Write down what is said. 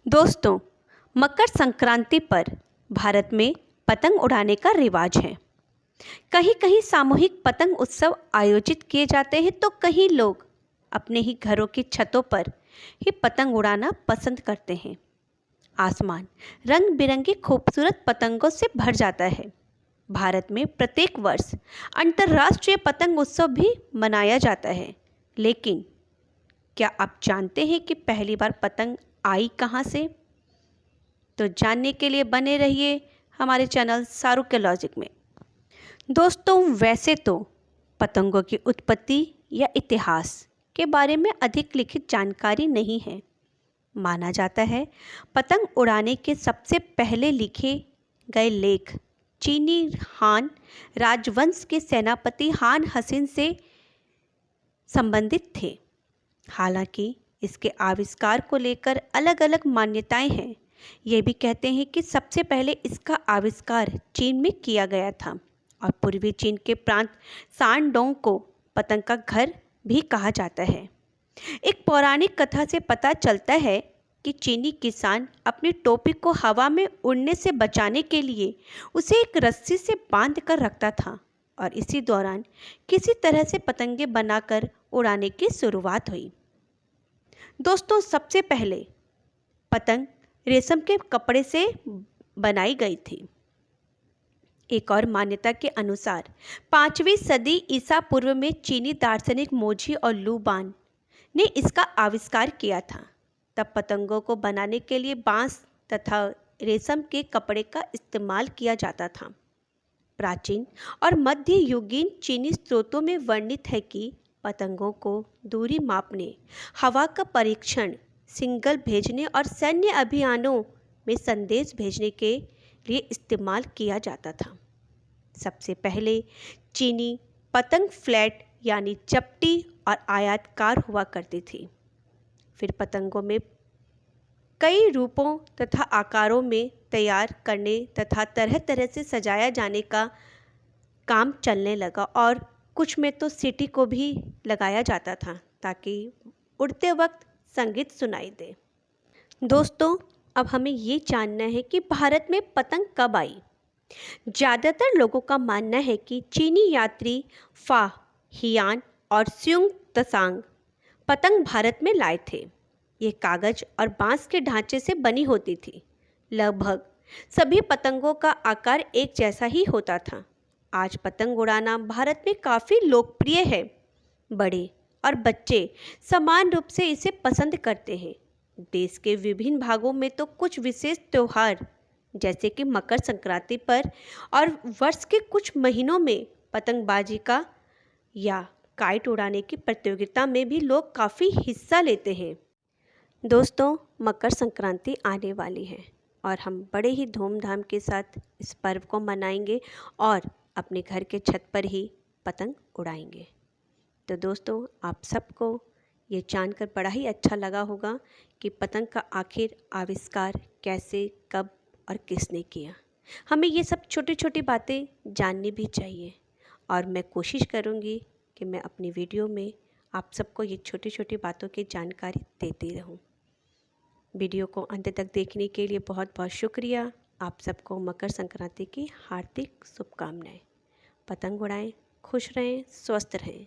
दोस्तों, मकर संक्रांति पर भारत में पतंग उड़ाने का रिवाज है। कहीं कहीं सामूहिक पतंग उत्सव आयोजित किए जाते हैं तो कहीं लोग अपने ही घरों की छतों पर ही पतंग उड़ाना पसंद करते हैं। आसमान रंग बिरंगी खूबसूरत पतंगों से भर जाता है। भारत में प्रत्येक वर्ष अंतर्राष्ट्रीय पतंग उत्सव भी मनाया जाता है, लेकिन क्या आप जानते हैं कि पहली बार पतंग आई कहाँ से? तो जानने के लिए बने रहिए हमारे चैनल शाहरुख के लॉजिक में। दोस्तों, वैसे तो पतंगों की उत्पत्ति या इतिहास के बारे में अधिक लिखित जानकारी नहीं है। माना जाता है पतंग उड़ाने के सबसे पहले लिखे गए लेख चीनी हान राजवंश के सेनापति हान हसीन से संबंधित थे। हालांकि इसके आविष्कार को लेकर अलग अलग मान्यताएं हैं। ये भी कहते हैं कि सबसे पहले इसका आविष्कार चीन में किया गया था और पूर्वी चीन के प्रांत सांडोंग को पतंग का घर भी कहा जाता है। एक पौराणिक कथा से पता चलता है कि चीनी किसान अपनी टोपी को हवा में उड़ने से बचाने के लिए उसे एक रस्सी से बांध कर रखता था और इसी दौरान किसी तरह से पतंगे बनाकर उड़ाने की शुरुआत हुई। दोस्तों, सबसे पहले पतंग रेशम के कपड़े से बनाई गई थी। एक और मान्यता के अनुसार 5वीं सदी ईसा पूर्व में चीनी दार्शनिक मोझी और लूबान ने इसका आविष्कार किया था। तब पतंगों को बनाने के लिए बांस तथा रेशम के कपड़े का इस्तेमाल किया जाता था। प्राचीन और मध्य युगीन चीनी स्रोतों में वर्णित है कि पतंगों को दूरी मापने, हवा का परीक्षण, सिग्नल भेजने और सैन्य अभियानों में संदेश भेजने के लिए इस्तेमाल किया जाता था। सबसे पहले चीनी पतंग फ्लैट यानी चपटी और आयताकार हुआ करती थी। फिर पतंगों में कई रूपों तथा आकारों में तैयार करने तथा तरह तरह से सजाया जाने का काम चलने लगा और कुछ में तो सीटी को भी लगाया जाता था ताकि उड़ते वक्त संगीत सुनाई दे। दोस्तों, अब हमें ये जानना है कि भारत में पतंग कब आई। ज़्यादातर लोगों का मानना है कि चीनी यात्री फा हियान और स्युंग त्सांग पतंग भारत में लाए थे। ये कागज और बांस के ढांचे से बनी होती थी। लगभग सभी पतंगों का आकार एक जैसा ही होता था। आज पतंग उड़ाना भारत में काफ़ी लोकप्रिय है। बड़े और बच्चे समान रूप से इसे पसंद करते हैं। देश के विभिन्न भागों में तो कुछ विशेष त्यौहार जैसे कि मकर संक्रांति पर और वर्ष के कुछ महीनों में पतंगबाजी का या काइट उड़ाने की प्रतियोगिता में भी लोग काफ़ी हिस्सा लेते हैं। दोस्तों, मकर संक्रांति आने वाली है और हम बड़े ही धूमधाम के साथ इस पर्व को मनाएंगे और अपने घर के छत पर ही पतंग उड़ाएंगे। तो दोस्तों, आप सबको ये जानकर बड़ा ही अच्छा लगा होगा कि पतंग का आखिर आविष्कार कैसे, कब और किसने किया। हमें ये सब छोटी छोटी बातें जाननी भी चाहिए और मैं कोशिश करूँगी कि मैं अपनी वीडियो में आप सबको ये छोटी छोटी बातों की जानकारी देती रहूँ। वीडियो को अंत तक देखने के लिए बहुत बहुत शुक्रिया। आप सबको मकर संक्रांति की हार्दिक शुभकामनाएं। पतंग उड़ाएं, खुश रहें, स्वस्थ रहें।